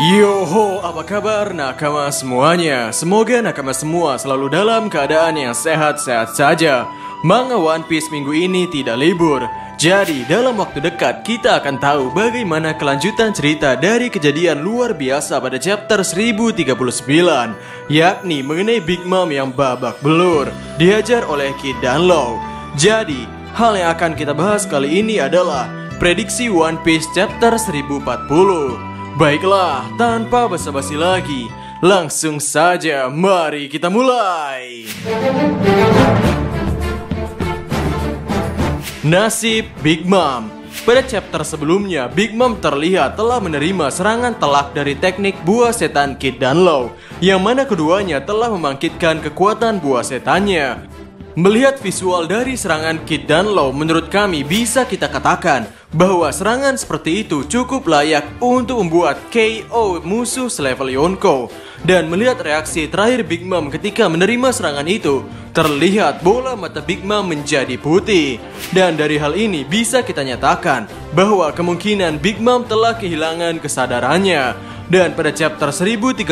Yoho, apa kabar nakama semuanya? Semoga nakama semua selalu dalam keadaan yang sehat-sehat saja. Manga One Piece minggu ini tidak libur. Jadi, dalam waktu dekat kita akan tahu bagaimana kelanjutan cerita dari kejadian luar biasa pada chapter 1039, yakni mengenai Big Mom yang babak belur, dihajar oleh Kid dan Law. Jadi, hal yang akan kita bahas kali ini adalah prediksi One Piece chapter 1040. Baiklah, tanpa basa-basi lagi, langsung saja mari kita mulai. Nasib Big Mom. Pada chapter sebelumnya, Big Mom terlihat telah menerima serangan telak dari teknik buah setan Kid dan Law, yang mana keduanya telah membangkitkan kekuatan buah setannya. Melihat visual dari serangan Kid dan Law, menurut kami bisa kita katakan bahwa serangan seperti itu cukup layak untuk membuat KO musuh selevel Yonko. Dan melihat reaksi terakhir Big Mom ketika menerima serangan itu, terlihat bola mata Big Mom menjadi putih. Dan dari hal ini bisa kita nyatakan bahwa kemungkinan Big Mom telah kehilangan kesadarannya. Dan pada chapter 1039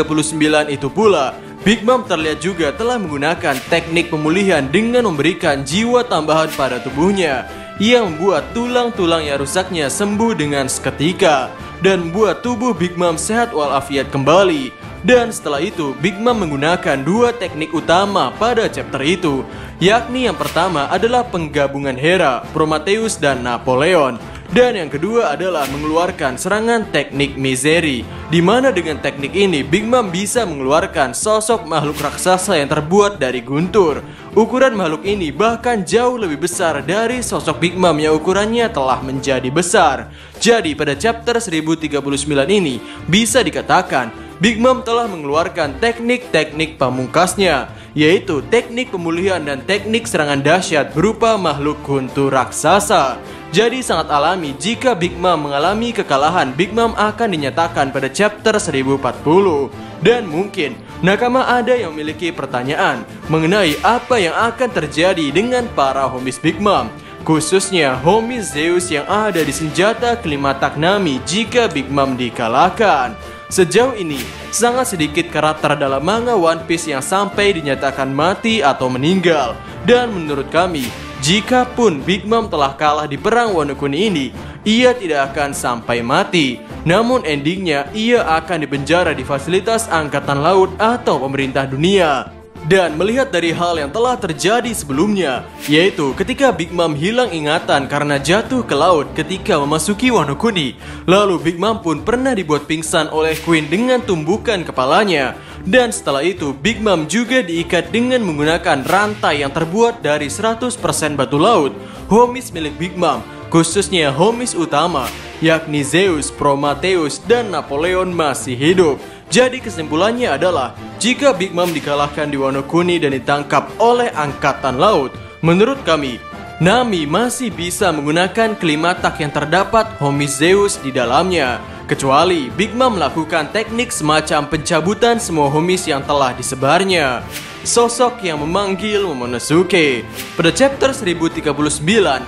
itu pula, Big Mom terlihat juga telah menggunakan teknik pemulihan dengan memberikan jiwa tambahan pada tubuhnya, yang membuat tulang-tulang yang rusaknya sembuh dengan seketika dan membuat tubuh Big Mom sehat walafiat kembali. Dan setelah itu, Big Mom menggunakan dua teknik utama pada chapter itu, yakni yang pertama adalah penggabungan Hera, Prometheus, dan Napoleon. Dan yang kedua adalah mengeluarkan serangan teknik Misery, di mana dengan teknik ini Big Mom bisa mengeluarkan sosok makhluk raksasa yang terbuat dari guntur. Ukuran makhluk ini bahkan jauh lebih besar dari sosok Big Mom yang ukurannya telah menjadi besar. Jadi pada chapter 1039 ini bisa dikatakan Big Mom telah mengeluarkan teknik-teknik pamungkasnya, yaitu teknik pemulihan dan teknik serangan dahsyat berupa makhluk guntur raksasa. Jadi sangat alami jika Big Mom mengalami kekalahan, Big Mom akan dinyatakan pada chapter 1040. Dan mungkin nakama ada yang memiliki pertanyaan mengenai apa yang akan terjadi dengan para homies Big Mom, khususnya homies Zeus yang ada di senjata kelima Nami jika Big Mom dikalahkan. Sejauh ini, sangat sedikit karakter dalam manga One Piece yang sampai dinyatakan mati atau meninggal. Dan menurut kami, jikapun Big Mom telah kalah di perang Wano Kuni ini, ia tidak akan sampai mati. Namun endingnya, ia akan dipenjara di fasilitas angkatan laut atau pemerintah dunia. Dan melihat dari hal yang telah terjadi sebelumnya, yaitu ketika Big Mom hilang ingatan karena jatuh ke laut ketika memasuki Wano Kuni, lalu Big Mom pun pernah dibuat pingsan oleh Queen dengan tumbukan kepalanya. Dan setelah itu Big Mom juga diikat dengan menggunakan rantai yang terbuat dari 100% batu laut. Homies milik Big Mom, khususnya homies utama, yakni Zeus, Prometheus, dan Napoleon masih hidup. Jadi kesimpulannya adalah, jika Big Mom dikalahkan di Wano Kuni dan ditangkap oleh angkatan laut, menurut kami, Nami masih bisa menggunakan kelima tak yang terdapat homies Zeus di dalamnya. Kecuali Big Mom melakukan teknik semacam pencabutan semua homies yang telah disebarnya. Sosok yang memanggil Momonosuke. Pada chapter 1039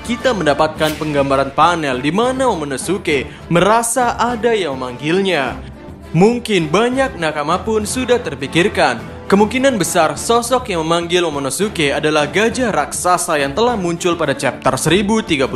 kita mendapatkan penggambaran panel di mana Momonosuke merasa ada yang memanggilnya. Mungkin banyak nakama pun sudah terpikirkan, kemungkinan besar sosok yang memanggil Momonosuke adalah gajah raksasa yang telah muncul pada chapter 1037.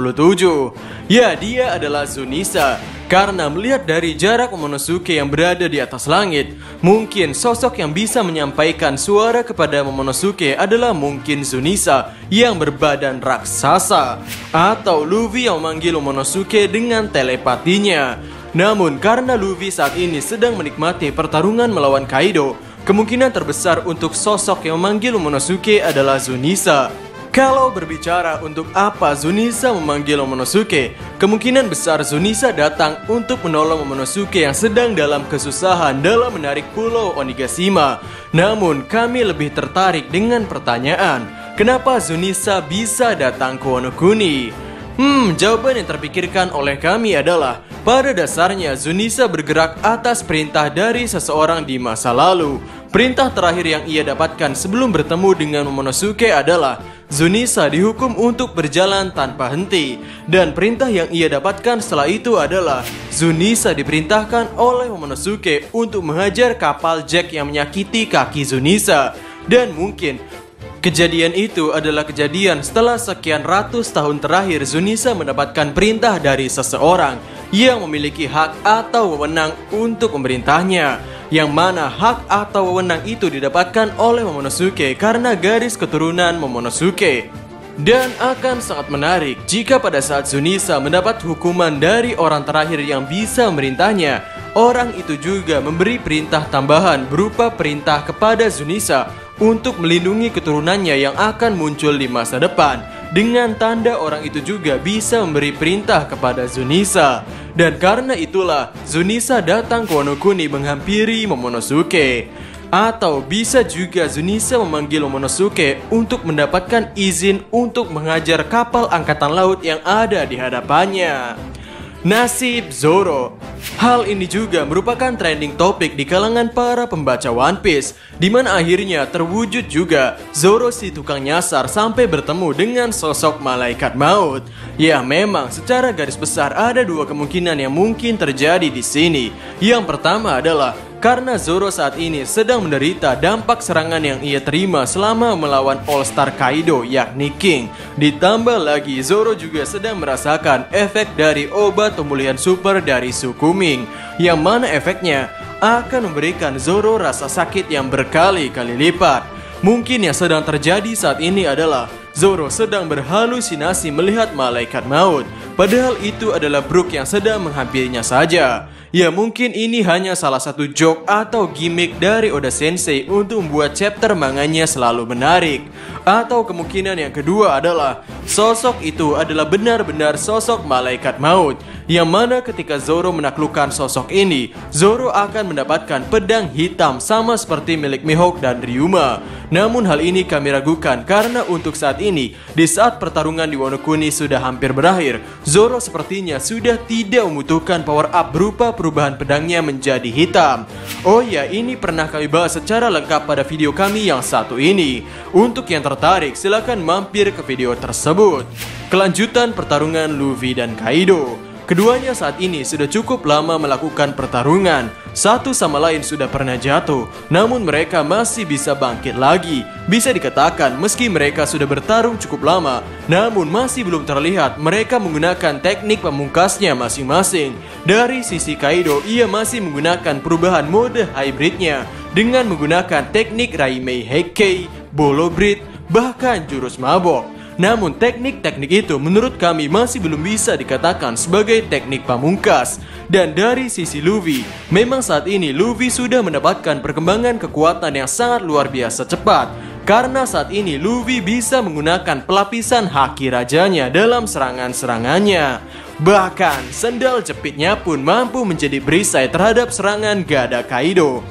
Ya, dia adalah Zunisa. Karena melihat dari jarak Momonosuke yang berada di atas langit, mungkin sosok yang bisa menyampaikan suara kepada Momonosuke adalah mungkin Zunisa yang berbadan raksasa, atau Luffy yang memanggil Momonosuke dengan telepatinya. Namun karena Luffy saat ini sedang menikmati pertarungan melawan Kaido, kemungkinan terbesar untuk sosok yang memanggil Momonosuke adalah Zunisa. Kalau berbicara untuk apa Zunisa memanggil Momonosuke, kemungkinan besar Zunisa datang untuk menolong Momonosuke yang sedang dalam kesusahan dalam menarik pulau Onigashima. Namun kami lebih tertarik dengan pertanyaan, kenapa Zunisa bisa datang ke Wano Kuni? Jawaban yang terpikirkan oleh kami adalah, pada dasarnya Zunisa bergerak atas perintah dari seseorang di masa lalu. Perintah terakhir yang ia dapatkan sebelum bertemu dengan Momonosuke adalah Zunisa dihukum untuk berjalan tanpa henti. Dan perintah yang ia dapatkan setelah itu adalah Zunisa diperintahkan oleh Momonosuke untuk menghajar kapal Jack yang menyakiti kaki Zunisa. Dan mungkin kejadian itu adalah kejadian setelah sekian ratus tahun terakhir Zunisa mendapatkan perintah dari seseorang yang memiliki hak atau wewenang untuk memerintahnya, yang mana hak atau wewenang itu didapatkan oleh Momonosuke karena garis keturunan Momonosuke. Dan akan sangat menarik jika pada saat Zunisa mendapat hukuman dari orang terakhir yang bisa memerintahnya, orang itu juga memberi perintah tambahan berupa perintah kepada Zunisa untuk melindungi keturunannya yang akan muncul di masa depan. Dengan tanda orang itu juga bisa memberi perintah kepada Zunisa. Dan karena itulah Zunisa datang ke Wano Kuni menghampiri Momonosuke. Atau bisa juga Zunisa memanggil Momonosuke untuk mendapatkan izin untuk menghajar kapal angkatan laut yang ada di hadapannya. Nasib Zoro. Hal ini juga merupakan trending topik di kalangan para pembaca One Piece, di mana akhirnya terwujud juga Zoro si tukang nyasar sampai bertemu dengan sosok malaikat maut. Ya, memang secara garis besar ada dua kemungkinan yang mungkin terjadi di sini. Yang pertama adalah karena Zoro saat ini sedang menderita dampak serangan yang ia terima selama melawan All Star Kaido yakni King. Ditambah lagi Zoro juga sedang merasakan efek dari obat pemulihan super dari suku Ming, yang mana efeknya akan memberikan Zoro rasa sakit yang berkali-kali lipat. Mungkin yang sedang terjadi saat ini adalah Zoro sedang berhalusinasi melihat malaikat maut, padahal itu adalah Brook yang sedang menghampirinya saja. Ya, mungkin ini hanya salah satu joke atau gimmick dari Oda Sensei untuk membuat chapter manganya selalu menarik. Atau kemungkinan yang kedua adalah sosok itu adalah benar-benar sosok malaikat maut, yang mana ketika Zoro menaklukkan sosok ini, Zoro akan mendapatkan pedang hitam sama seperti milik Mihawk dan Ryuma. Namun hal ini kami ragukan karena untuk saat ini, di saat pertarungan di Wano Kuni sudah hampir berakhir, Zoro sepertinya sudah tidak membutuhkan power up berupa perubahan pedangnya menjadi hitam. Oh ya, ini pernah kami bahas secara lengkap pada video kami yang satu ini. Untuk yang tertarik, silakan mampir ke video tersebut. Kelanjutan pertarungan Luffy dan Kaido. Keduanya saat ini sudah cukup lama melakukan pertarungan. Satu sama lain sudah pernah jatuh, namun mereka masih bisa bangkit lagi. Bisa dikatakan meski mereka sudah bertarung cukup lama, namun masih belum terlihat mereka menggunakan teknik pamungkasnya masing-masing. Dari sisi Kaido, ia masih menggunakan perubahan mode hybridnya dengan menggunakan teknik Raimei Heikei, Bolo Breed, bahkan jurus mabok. Namun teknik-teknik itu menurut kami masih belum bisa dikatakan sebagai teknik pamungkas. Dan dari sisi Luffy, memang saat ini Luffy sudah mendapatkan perkembangan kekuatan yang sangat luar biasa cepat. Karena saat ini Luffy bisa menggunakan pelapisan haki rajanya dalam serangan-serangannya. Bahkan sendal jepitnya pun mampu menjadi perisai terhadap serangan Gada Kaido.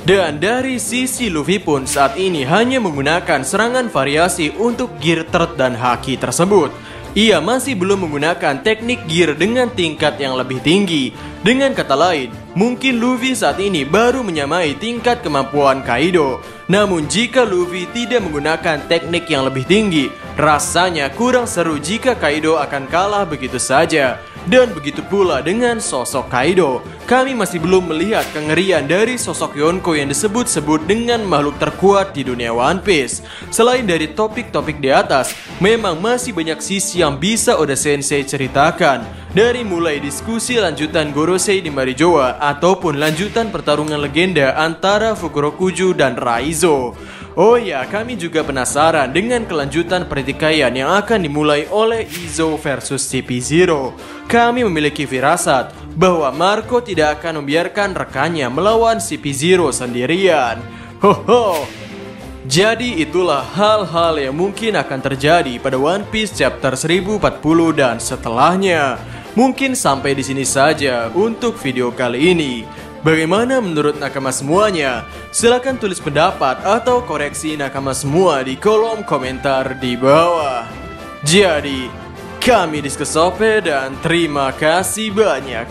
Dan dari sisi Luffy pun saat ini hanya menggunakan serangan variasi untuk gear third dan haki tersebut. Ia masih belum menggunakan teknik gear dengan tingkat yang lebih tinggi. Dengan kata lain, mungkin Luffy saat ini baru menyamai tingkat kemampuan Kaido. Namun jika Luffy tidak menggunakan teknik yang lebih tinggi, rasanya kurang seru jika Kaido akan kalah begitu saja. Dan begitu pula dengan sosok Kaido. Kami masih belum melihat kengerian dari sosok Yonko yang disebut-sebut dengan makhluk terkuat di dunia One Piece. Selain dari topik-topik di atas, memang masih banyak sisi yang bisa Oda Sensei ceritakan. Dari mulai diskusi lanjutan Gorosei di Marijoa ataupun lanjutan pertarungan legenda antara Fukurokuju dan Raizo. Oh ya, kami juga penasaran dengan kelanjutan pertikaian yang akan dimulai oleh Izo versus CP0. Kami memiliki firasat bahwa Marco tidak akan membiarkan rekannya melawan CP0 sendirian. Hoho. Jadi itulah hal-hal yang mungkin akan terjadi pada One Piece chapter 1040 dan setelahnya. Mungkin sampai di sini saja untuk video kali ini. Bagaimana menurut nakama semuanya? Silahkan tulis pendapat atau koreksi nakama semua di kolom komentar di bawah. Jadi, kami Diskusope dan terima kasih banyak.